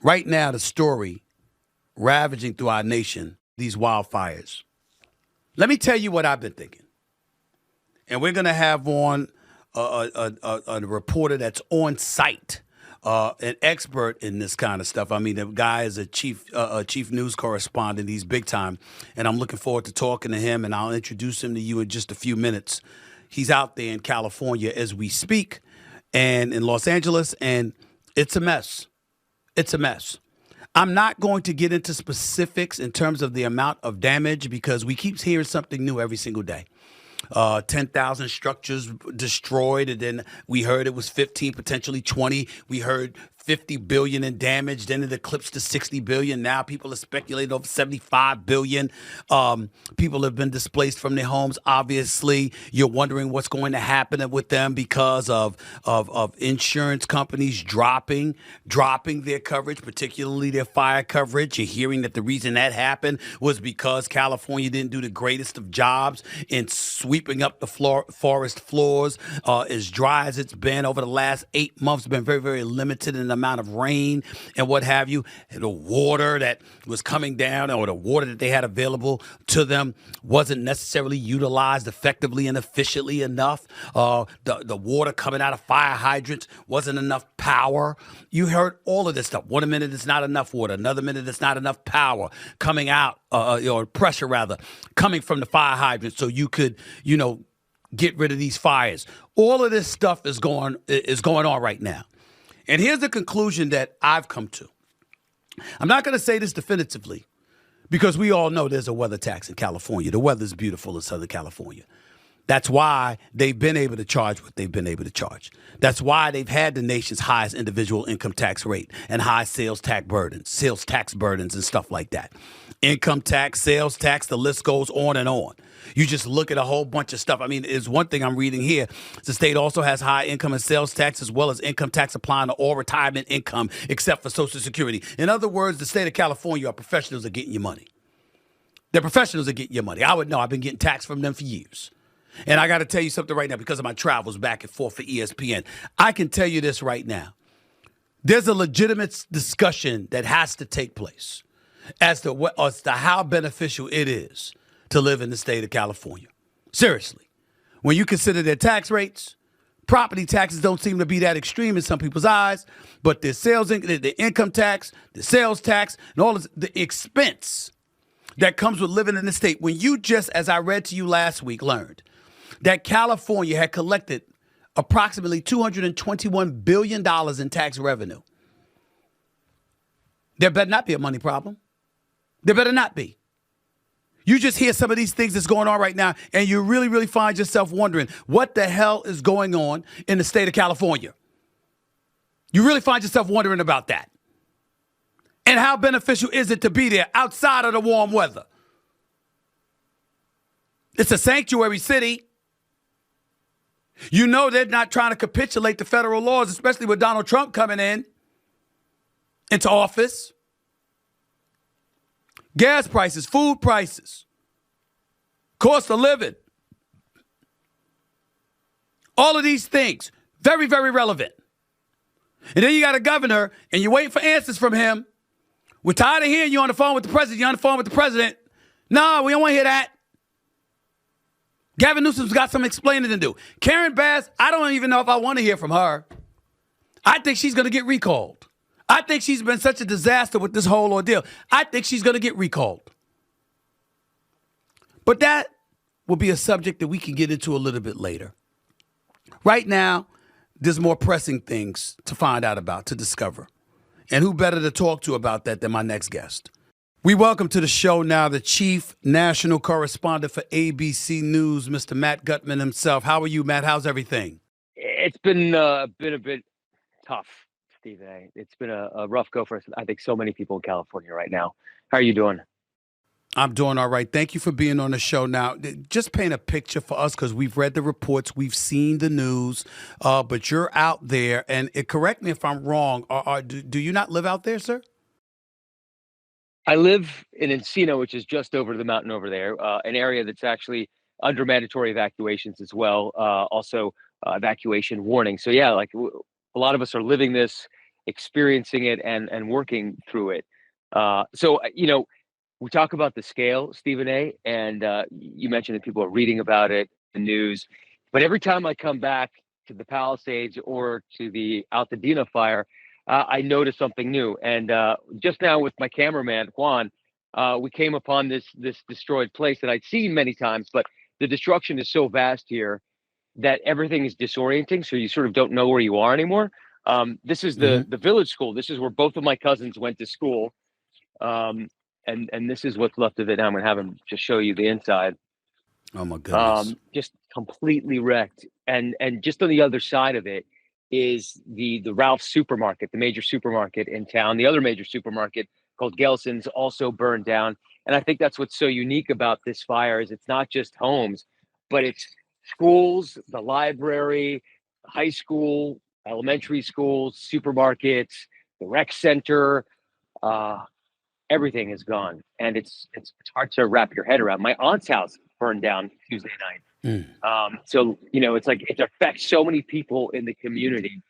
Right now, the story ravaging through our nation, these wildfires. Let me tell you what I've been thinking. And we're going to have on a reporter that's on site, an expert in this kind of stuff. I mean, the guy is a chief news correspondent. He's big time. And I'm looking forward to talking to him, and I'll introduce him to you in just a few minutes. He's out there in California as we speak and in Los Angeles, and it's a mess. It's a mess. I'm not going to get into specifics in terms of the amount of damage because we keep hearing something new every single day. 10,000 structures destroyed, and then we heard it was 15, potentially 20. We heard 50 billion in damage, then it eclipsed to 60 billion. Now people are speculating over 75 billion. People have been displaced from their homes. Obviously, you're wondering what's going to happen with them because of insurance companies dropping their coverage, particularly their fire coverage. You're hearing that the reason that happened was because California didn't do the greatest of jobs in sweeping up the forest floors. As dry as it's been over the last 8 months, been very, very limited in the amount of rain and what have you. And the water that was coming down, or the water that they had available to them, wasn't necessarily utilized effectively and efficiently enough. The water coming out of fire hydrants wasn't enough power. You heard all of this stuff. One minute it's not enough water, another minute it's not enough power coming out, or pressure rather, coming from the fire hydrant so you could, get rid of these fires. All of this stuff is going on right now. And here's the conclusion that I've come to. I'm not going to say this definitively because we all know there's a weather tax in California. The weather's beautiful in Southern California. That's why they've been able to charge what they've been able to charge. That's why they've had the nation's highest individual income tax rate and high sales tax burdens and stuff like that. Income tax, sales tax, the list goes on and on. You just look at a whole bunch of stuff. I mean, there's one thing I'm reading here. The state also has high income and sales tax as well as income tax applying to all retirement income except for Social Security. In other words, the state of California are professionals at getting your money. They're professionals at getting your money. I would know. I've been getting taxed from them for years. And I got to tell you something right now because of my travels back and forth for ESPN. I can tell you this right now. There's a legitimate discussion that has to take place as to how beneficial it is to live in the state of California. Seriously. When you consider their tax rates, property taxes don't seem to be that extreme in some people's eyes, but the income tax, the sales tax, and all the expense that comes with living in the state. When you just, as I read to you last week, learned that California had collected approximately $221 billion in tax revenue. There better not be a money problem. There better not be. You just hear some of these things that's going on right now, and you really, really find yourself wondering what the hell is going on in the state of California. You really find yourself wondering about that. And how beneficial is it to be there outside of the warm weather? It's a sanctuary city. You know they're not trying to capitulate to federal laws, especially with Donald Trump coming into office. Gas prices, food prices, cost of living. All of these things, very, very relevant. And then you got a governor, and you're waiting for answers from him. We're tired of hearing you on the phone with the president. You're on the phone with the president. No, we don't want to hear that. Gavin Newsom's got some explaining to do. Karen Bass, I don't even know if I want to hear from her. I think she's going to get recalled. I think she's been such a disaster with this whole ordeal. I think she's going to get recalled. But that will be a subject that we can get into a little bit later. Right now, there's more pressing things to find out about, to discover. And who better to talk to about that than my next guest? We welcome to the show now the chief national correspondent for ABC News, Mr. Matt Gutman himself. How are you, Matt? How's everything? It's been a bit tough, Steve. It's been a rough go for us. I think so many people in California right now. How are you doing? I'm doing all right. Thank you for being on the show. Now, just paint a picture for us because we've read the reports, we've seen the news, but you're out there. And correct me if I'm wrong. Do you not live out there, sir? I live in Encino, which is just over the mountain over there, an area that's actually under mandatory evacuations as well. Also, evacuation warning. So, yeah, like a lot of us are living this experiencing it and working through it. We talk about the scale, Stephen A., and you mentioned that people are reading about it, the news. But every time I come back to the Palisades or to the Altadena fire, I notice something new. And just now with my cameraman, Juan, we came upon this destroyed place that I'd seen many times, but the destruction is so vast here that everything is disorienting. So you sort of don't know where you are anymore. This is the village school. This is where both of my cousins went to school. And this is what's left of it. Now I'm going to have him just show you the inside. Oh my goodness! Just completely wrecked. And just on the other side of it is the Ralph's supermarket, the major supermarket in town. The other major supermarket called Gelson's also burned down. And I think that's what's so unique about this fire is it's not just homes, but it's schools, the library, high school, elementary schools, supermarkets, the rec center. Everything is gone, and it's hard to wrap your head around. My aunt's house burned down Tuesday night. So it's like it affects so many people in the community.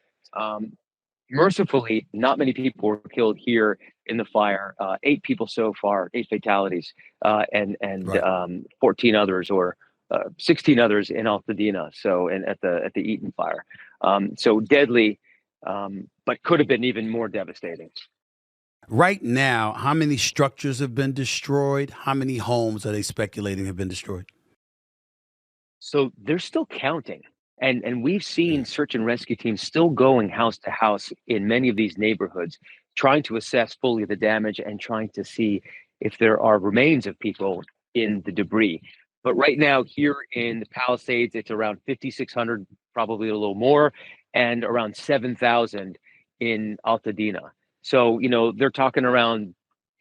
Mercifully, not many people were killed here in the fire. 8 people so far, 8 fatalities, and Right. 14 others or 16 others in Altadena. So and at the Eaton fire. So deadly, but could have been even more devastating. Right now, how many structures have been destroyed? How many homes are they speculating have been destroyed? So they're still counting. And we've seen search and rescue teams still going house to house in many of these neighborhoods, trying to assess fully the damage and trying to see if there are remains of people in the debris. But right now, here in the Palisades, it's around 5,600, probably a little more, and around 7,000 in Altadena. So, they're talking around,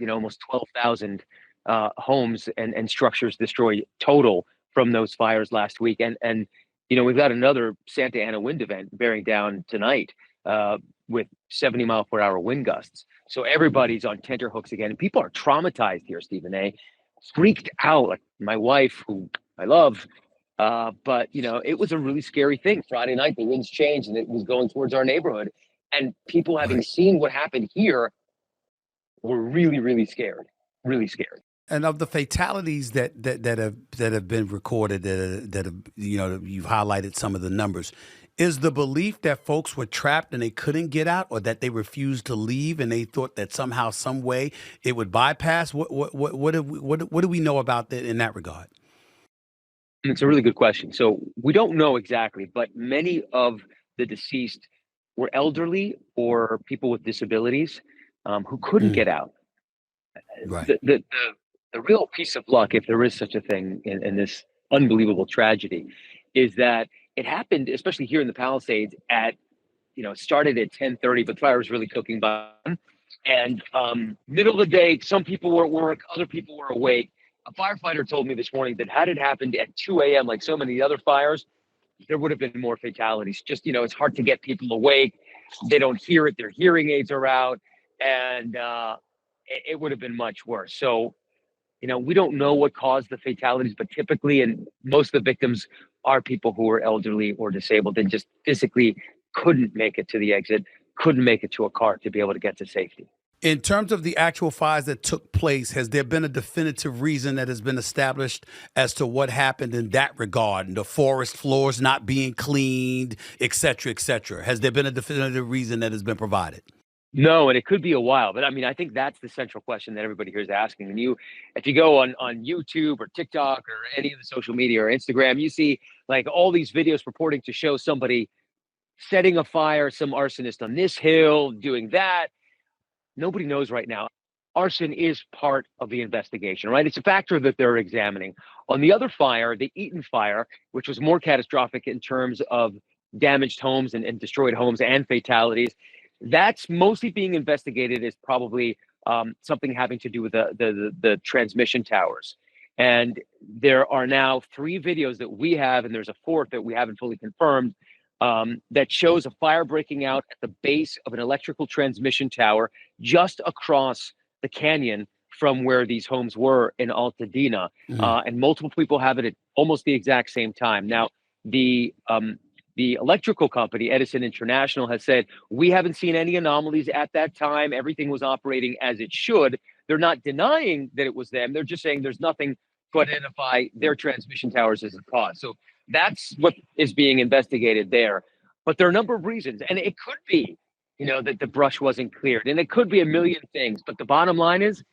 almost 12,000 homes and structures destroyed total from those fires last week. And we've got another Santa Ana wind event bearing down tonight with 70-mile-per-hour wind gusts. So everybody's on tenterhooks again. And people are traumatized here, Stephen A. Freaked out. Like my wife, who I love, but, it was a really scary thing. Friday night, the winds changed and it was going towards our neighborhood. And people having Right. seen what happened here were really, really scared. Really scared. And of the fatalities that have been recorded, that have, you've highlighted some of the numbers. Is the belief that folks were trapped and they couldn't get out, or that they refused to leave and they thought that somehow, some way, it would bypass? What do we know about that in that regard? It's a really good question. So we don't know exactly, but many of the deceased were elderly or people with disabilities who couldn't Mm, get out. right. The real piece of luck, if there is such a thing in this unbelievable tragedy, is that it happened, especially here in the Palisades, at it started at 10:30, but the fire was really cooking by 1. And middle of the day, some people were at work, other people were awake. A firefighter told me this morning that had it happened at 2 a.m., like so many other fires, there would have been more fatalities. Just, it's hard to get people awake. They don't hear it. Their hearing aids are out. And it would have been much worse. So, we don't know what caused the fatalities, but typically, and most of the victims are people who are elderly or disabled and just physically couldn't make it to the exit, couldn't make it to a car to be able to get to safety. In terms of the actual fires that took place, has there been a definitive reason that has been established as to what happened in that regard? The forest floors not being cleaned, et cetera, et cetera. Has there been a definitive reason that has been provided? No, and it could be a while, but I mean, I think that's the central question that everybody here is asking. And if you go on YouTube or TikTok or any of the social media or Instagram, you see like all these videos purporting to show somebody setting a fire, some arsonist on this hill doing that. Nobody knows right now. Arson is part of the investigation, right? It's a factor that they're examining. On the other fire, the Eaton fire, which was more catastrophic in terms of damaged homes and destroyed homes and fatalities, that's mostly being investigated as probably something having to do with the transmission towers. And there are now 3 videos that we have, and there's a 4th that we haven't fully confirmed, that shows a fire breaking out at the base of an electrical transmission tower just across the canyon from where these homes were in Altadena. Mhm. And multiple people have it at almost the exact same time. Now, the The electrical company, Edison International, has said, we haven't seen any anomalies at that time. Everything was operating as it should. They're not denying that it was them. They're just saying there's nothing to identify their transmission towers as a cause. So that's what is being investigated there. But there are a number of reasons. And it could be, that the brush wasn't cleared. And it could be a million things. But the bottom line is,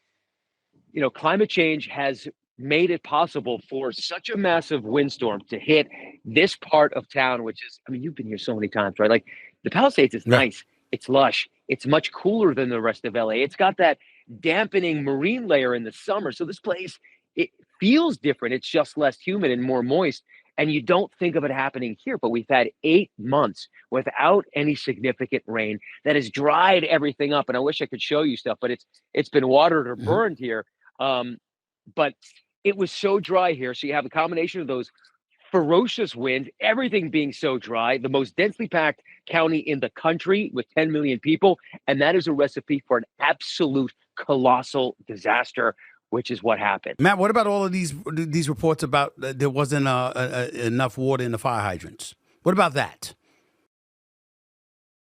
climate change has made it possible for such a massive windstorm to hit this part of town, which is, you've been here so many times, right? Like the Palisades is nice. It's lush. It's much cooler than the rest of LA. It's got that dampening marine layer in the summer. So this place, it feels different. It's just less humid and more moist. And you don't think of it happening here, but we've had 8 months without any significant rain that has dried everything up. And I wish I could show you stuff, but it's been watered or burned here. But it was so dry here. So you have a combination of those ferocious winds, everything being so dry, the most densely packed county in the country with 10 million people. And that is a recipe for an absolute colossal disaster, which is what happened. Matt, what about all of these reports about there wasn't enough water in the fire hydrants? What about that?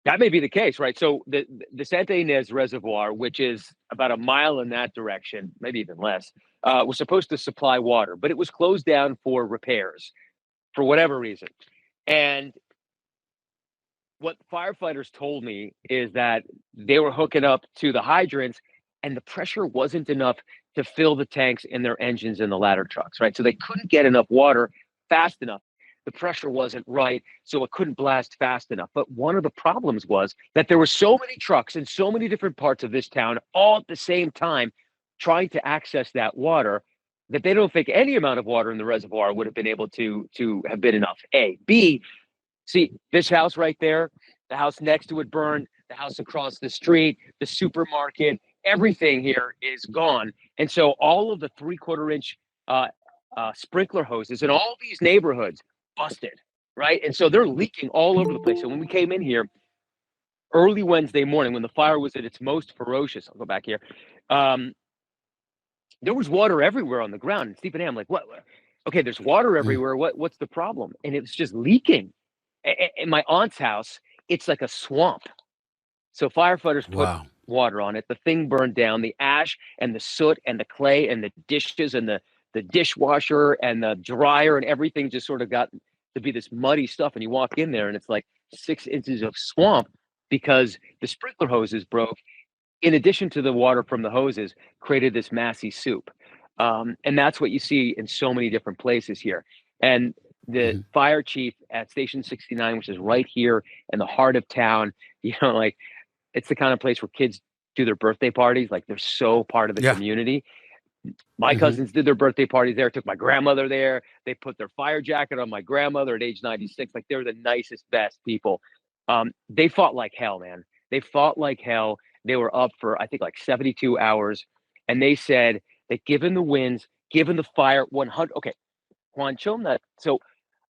That may be the case, right? So the Santa Ynez Reservoir, which is about a mile in that direction, maybe even less, was supposed to supply water, but it was closed down for repairs for whatever reason. And what firefighters told me is that they were hooking up to the hydrants and the pressure wasn't enough to fill the tanks in their engines in the ladder trucks, right? So they couldn't get enough water fast enough. The pressure wasn't right, so it couldn't blast fast enough. But one of the problems was that there were so many trucks in so many different parts of this town all at the same time trying to access that water that they don't think any amount of water in the reservoir would have been able to have been enough. A. B, see this house right there, the house next to it burned, the house across the street, the supermarket, everything here is gone. And so all of the 3/4 inch sprinkler hoses in all these neighborhoods busted, right? And so they're leaking all over the place. So when we came in here early Wednesday morning, when the fire was at its most ferocious, I'll go back here, there was water everywhere on the ground. And Stephen A., I'm like, what? Okay, there's water everywhere. What's the problem? And it was just leaking. In my aunt's house, it's like a swamp. So firefighters put water on it. The thing burned down. The ash and the soot and the clay and the dishes and the dishwasher and the dryer and everything just sort of got to be this muddy stuff. And you walk in there and it's like 6 inches of swamp because the sprinkler hoses broke. In addition to the water from the hoses, created this massy soup. And that's what you see in so many different places here. And the fire chief at Station 69, which is right here in the heart of town, like it's the kind of place where kids do their birthday parties. Like they're so part of the community. My cousins did their birthday parties there, took my grandmother there. They put their fire jacket on my grandmother at age 96. Like they're the nicest, best people. They fought like hell, man. They fought like hell. They were up for, I think, like 72 hours. And they said that given the winds, given the fire, 100. Okay, Juan, show them that. So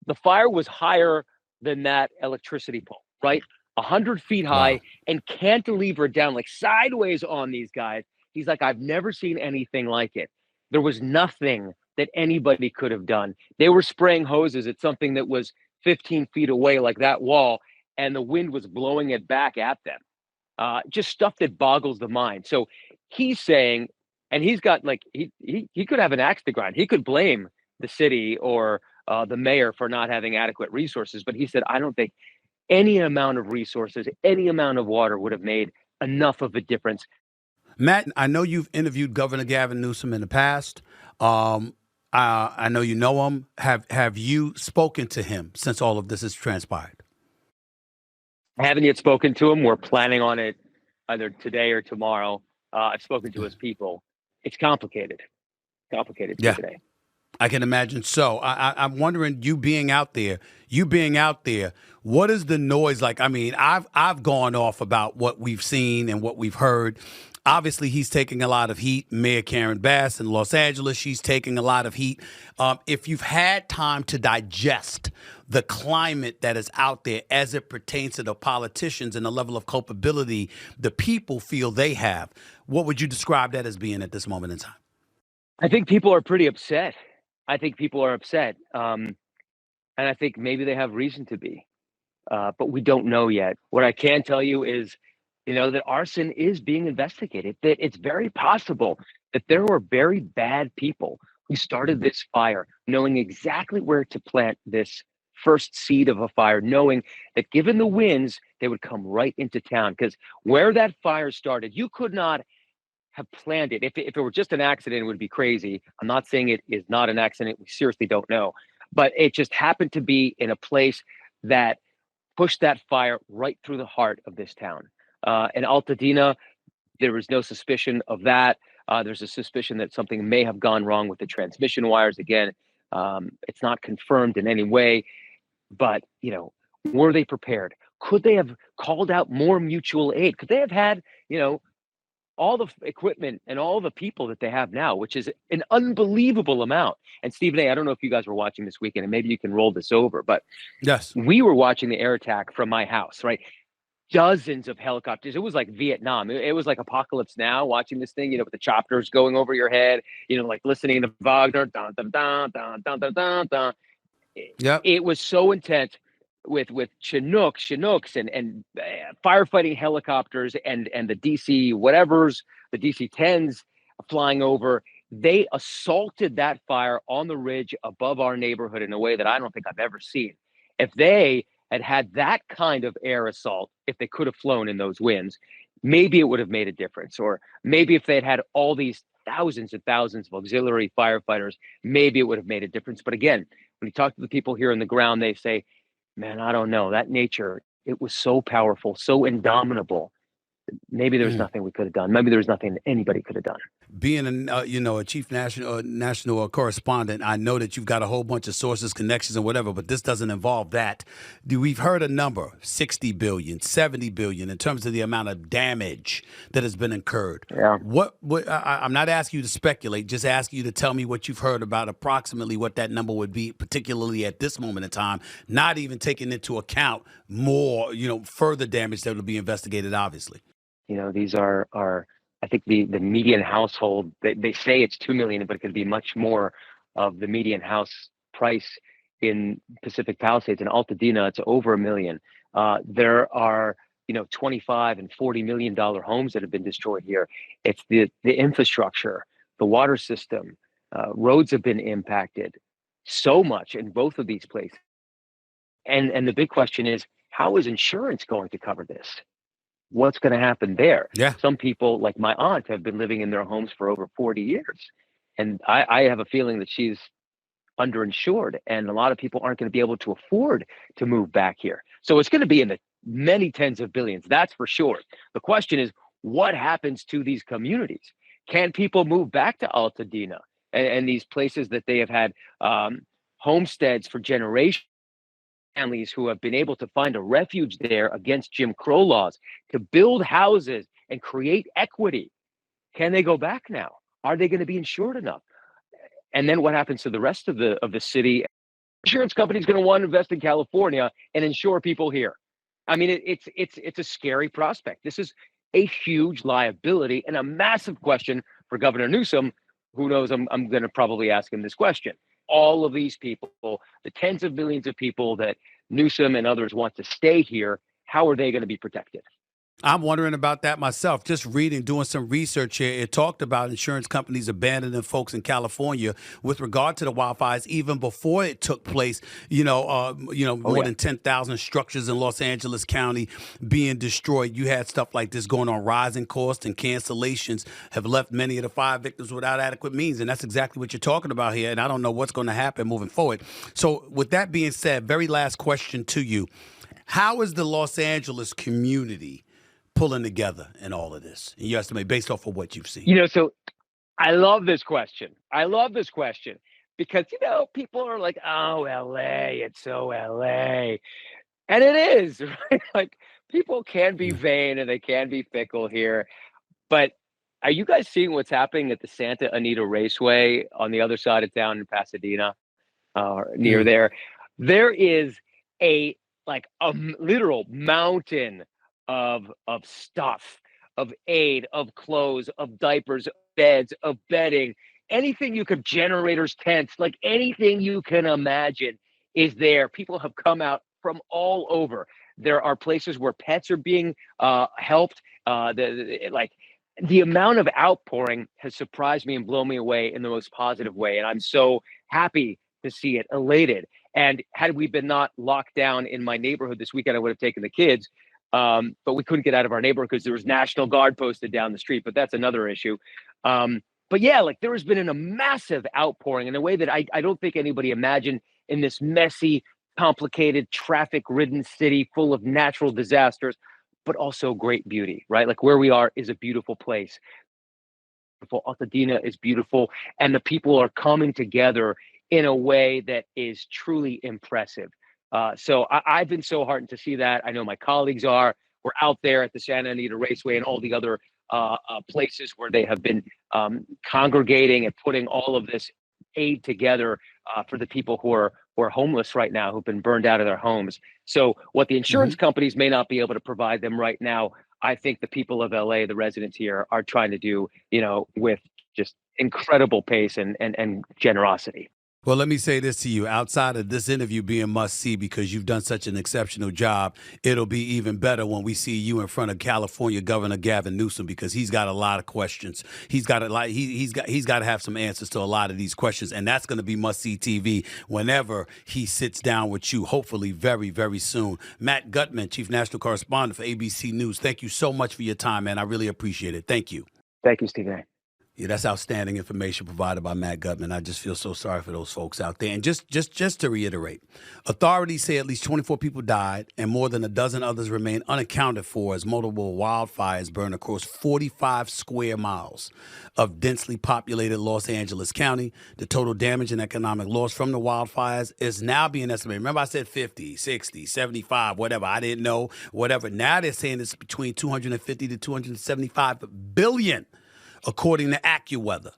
the fire was higher than that electricity pole, right? 100 feet high and cantilevered down like sideways on these guys. He's like, I've never seen anything like it. There was nothing that anybody could have done. They were spraying hoses at something that was 15 feet away, like that wall, and the wind was blowing it back at them. Just stuff that boggles the mind. So he's saying, and he's got like, he could have an axe to grind. He could blame the city or the mayor for not having adequate resources. But he said, I don't think any amount of resources, any amount of water would have made enough of a difference. Matt, I know you've interviewed Governor Gavin Newsom in the past. I know you know him. Have you spoken to him since all of this has transpired? I haven't yet spoken to him. We're planning on it either today or tomorrow. I've spoken to his people. It's complicated. Today. I can imagine. So I'm wondering, you being out there, what is the noise like? I mean, I've gone off about what we've seen and what we've heard. Obviously, he's taking a lot of heat. Mayor Karen Bass in Los Angeles, she's taking a lot of heat. If you've had time to digest the climate that is out there as it pertains to the politicians and the level of culpability the people feel they have, what would you describe that as being at this moment in time? I think people are pretty upset. And I think maybe they have reason to be. but we don't know yet. What I can tell you is, that arson is being investigated, that it's very possible that there were very bad people who started this fire, knowing exactly where to plant this first seed of a fire, knowing that given the winds, they would come right into town. Because where that fire started, you could not have planned it. If it were just an accident, it would be crazy. I'm not saying it is not an accident. We seriously don't know. But it just happened to be in a place that pushed that fire right through the heart of this town. In Altadena, there was no suspicion of that. There's a suspicion that something may have gone wrong with the transmission wires. Again, it's not confirmed in any way, but were they prepared? Could they have called out more mutual aid? Could they have had, all the equipment and all the people that they have now, which is an unbelievable amount? And Stephen A., I don't know if you guys were watching this weekend, and maybe you can roll this over, but Yes. we were watching the air attack from my house, right? Dozens of helicopters. It was like Vietnam. It was like Apocalypse Now, watching this thing, with the choppers going over your head, like listening to Wagner. Dun, dun, dun, dun, dun, dun, dun, dun. Yep. It was so intense with Chinooks and firefighting helicopters and the DC whatevers, the DC-10s flying over. They assaulted that fire on the ridge above our neighborhood in a way that I don't think I've ever seen. If they had that kind of air assault, if they could have flown in those winds, maybe it would have made a difference. Or maybe if they'd had all these thousands and thousands of auxiliary firefighters, maybe it would have made a difference. But again, when you talk to the people here on the ground, they say, man, I don't know. That nature, it was so powerful, so indomitable. Maybe there's nothing we could have done. Maybe there's nothing anybody could have done. Being a chief national correspondent, I know that you've got a whole bunch of sources, connections, and whatever, but this doesn't involve that. We've heard a number, 60 billion, 70 billion, in terms of the amount of damage that has been incurred. Yeah. I'm not asking you to speculate, just asking you to tell me what you've heard about approximately what that number would be, particularly at this moment in time, not even taking into account more, further damage that will be investigated, obviously. These are I think the median household, they say it's 2 million, but it could be much more of the median house price in Pacific Palisades. In Altadena, it's over $1 million. There are 25 and $40 million homes that have been destroyed here. It's the infrastructure, the water system, roads have been impacted so much in both of these places. And the big question is, how is insurance going to cover this? What's going to happen there? Yeah. Some people, like my aunt, have been living in their homes for over 40 years. And I have a feeling that she's underinsured, and a lot of people aren't going to be able to afford to move back here. So it's going to be in the many tens of billions, that's for sure. The question is, what happens to these communities? Can people move back to Altadena and these places that they have had homesteads for generations? Families who have been able to find a refuge there against Jim Crow laws, to build houses and create equity. Can they go back now? Are they going to be insured enough? And then what happens to the rest of the city? Insurance company's going to want to invest in California and insure people here. I mean, it's a scary prospect. This is a huge liability and a massive question for Governor Newsom. Who knows? I'm going to probably ask him this question. All of these people, the tens of millions of people that Newsom and others want to stay here, how are they going to be protected? I'm wondering about that myself. Just reading, doing some research here, it talked about insurance companies abandoning folks in California with regard to the wildfires, even before it took place. More than 10,000 structures in Los Angeles County being destroyed. You had stuff like this going on. Rising costs and cancellations have left many of the fire victims without adequate means, and that's exactly what you're talking about here. And I don't know what's going to happen moving forward. So, with that being said, very last question to you: how is the Los Angeles community pulling together in all of this, in your estimate, based off of what you've seen? So I love this question. Because, people are like, oh, LA, it's so LA. And it is, right? Like, people can be vain and they can be fickle here. But are you guys seeing what's happening at the Santa Anita Raceway on the other side of town in Pasadena, near there? There is a literal mountain of stuff, of aid, of clothes, of diapers, of beds, of bedding, anything you could, generators, tents, like anything you can imagine is there. People have come out from all over. There are places where pets are being helped. The amount of outpouring has surprised me and blown me away in the most positive way. And I'm so happy to see it, elated. And had we been not locked down in my neighborhood this weekend, I would have taken the kids. But we couldn't get out of our neighborhood because there was National Guard posted down the street. But that's another issue. But yeah, like there has been a massive outpouring in a way that I don't think anybody imagined in this messy, complicated, traffic-ridden city full of natural disasters, but also great beauty, right? Like where we are is a beautiful place. Beautiful. Altadena is beautiful, and the people are coming together in a way that is truly impressive. So I've been so heartened to see that. I know my colleagues are. We're out there at the Santa Anita Raceway and all the other places where they have been congregating and putting all of this aid together for the people who are homeless right now, who've been burned out of their homes. So what the insurance companies may not be able to provide them right now, I think the people of LA, the residents here, are trying to do, with just incredible pace and generosity. Well, let me say this to you. Outside of this interview being must-see because you've done such an exceptional job, it'll be even better when we see you in front of California Governor Gavin Newsom because he's got a lot of questions. He's got he's got to have some answers to a lot of these questions, and that's going to be must-see TV whenever he sits down with you, hopefully very, very soon. Matt Gutman, Chief National Correspondent for ABC News, thank you so much for your time, man. I really appreciate it. Thank you. Thank you, Stephen. Yeah, that's outstanding information provided by Matt Gutman. I just feel so sorry for those folks out there. And just to reiterate, authorities say at least 24 people died and more than a dozen others remain unaccounted for as multiple wildfires burn across 45 square miles of densely populated Los Angeles County. The total damage and economic loss from the wildfires is now being estimated. Remember I said 50, 60, 75, whatever. I didn't know, whatever. Now they're saying it's between 250 to 275 billion. According to AccuWeather.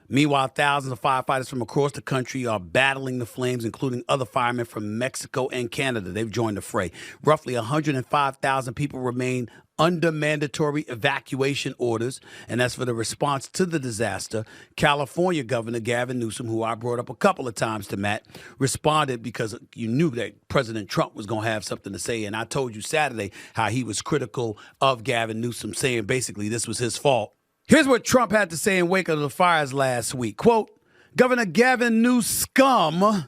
Meanwhile, thousands of firefighters from across the country are battling the flames, including other firemen from Mexico and Canada. They've joined the fray. Roughly 105,000 people remain under mandatory evacuation orders. And as for the response to the disaster, California Governor Gavin Newsom, who I brought up a couple of times to Matt, responded because you knew that President Trump was going to have something to say. And I told you Saturday how he was critical of Gavin Newsom, saying basically this was his fault. Here's what Trump had to say in wake of the fires last week. Quote, Governor Gavin Newsom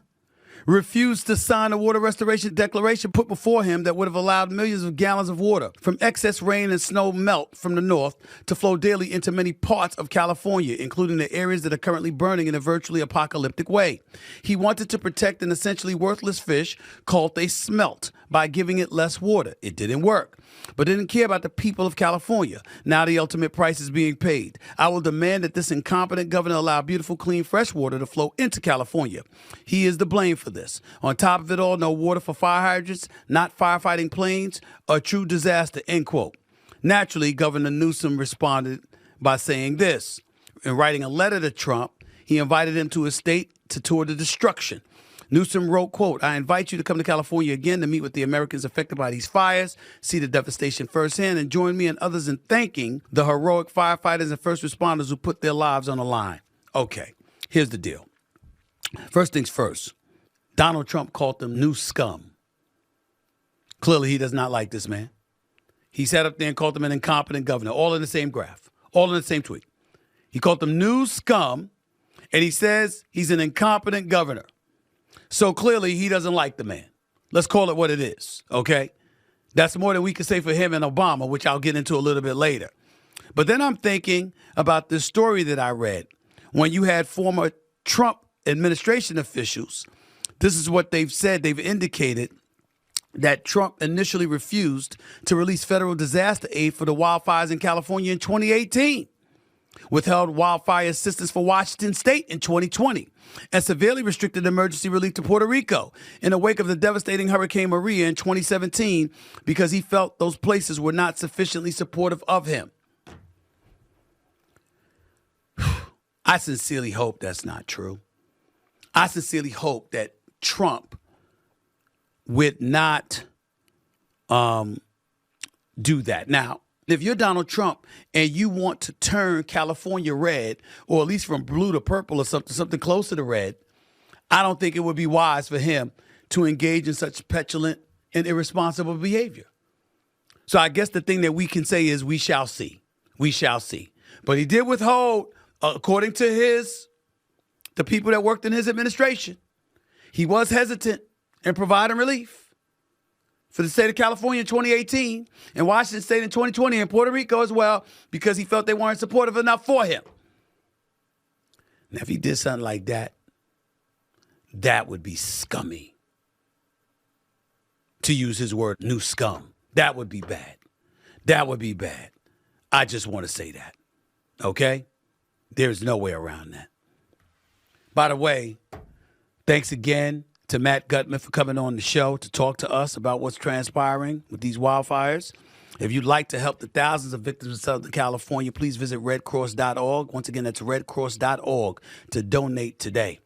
refused to sign a water restoration declaration put before him that would have allowed millions of gallons of water from excess rain and snow melt from the north to flow daily into many parts of California, including the areas that are currently burning in a virtually apocalyptic way. He wanted to protect an essentially worthless fish called a smelt by giving it less water. It didn't work, but didn't care about the people of California. Now the ultimate price is being paid. I will demand that this incompetent governor allow beautiful, clean, fresh water to flow into California. He is to blame for this. On top of it all, no water for fire hydrants, not firefighting planes, a true disaster, end quote. Naturally, Governor Newsom responded by saying this. In writing a letter to Trump, he invited him to his state to tour the destruction. Newsom wrote, quote, I invite you to come to California again to meet with the Americans affected by these fires, see the devastation firsthand, and join me and others in thanking the heroic firefighters and first responders who put their lives on the line. Okay, here's the deal. First things first, Donald Trump called them new scum. Clearly, he does not like this man. He sat up there and called them an incompetent governor, all in the same graph, all in the same tweet. He called them new scum, and he says he's an incompetent governor. So clearly, he doesn't like the man. Let's call it what it is, okay? That's more than we can say for him and Obama, which I'll get into a little bit later. But then I'm thinking about this story that I read. When you had former Trump administration officials, this is what they've said. They've indicated that Trump initially refused to release federal disaster aid for the wildfires in California in 2018, withheld wildfire assistance for Washington State in 2020, and severely restricted emergency relief to Puerto Rico in the wake of the devastating Hurricane Maria in 2017 because he felt those places were not sufficiently supportive of him. I sincerely hope that's not true. I sincerely hope that Trump would not do that. Now, if you're Donald Trump and you want to turn California red, or at least from blue to purple or something closer to red, I don't think it would be wise for him to engage in such petulant and irresponsible behavior. So I guess the thing that we can say is we shall see. We shall see. But he did withhold, according to the people that worked in his administration, he was hesitant in providing relief for the state of California in 2018 and Washington State in 2020 and Puerto Rico as well because he felt they weren't supportive enough for him. Now, if he did something like that, that would be scummy. To use his word, new scum. That would be bad. That would be bad. I just want to say that. Okay? There's no way around that. By the way, thanks again to Matt Gutman for coming on the show to talk to us about what's transpiring with these wildfires. If you'd like to help the thousands of victims in Southern California, please visit redcross.org. Once again, that's redcross.org to donate today.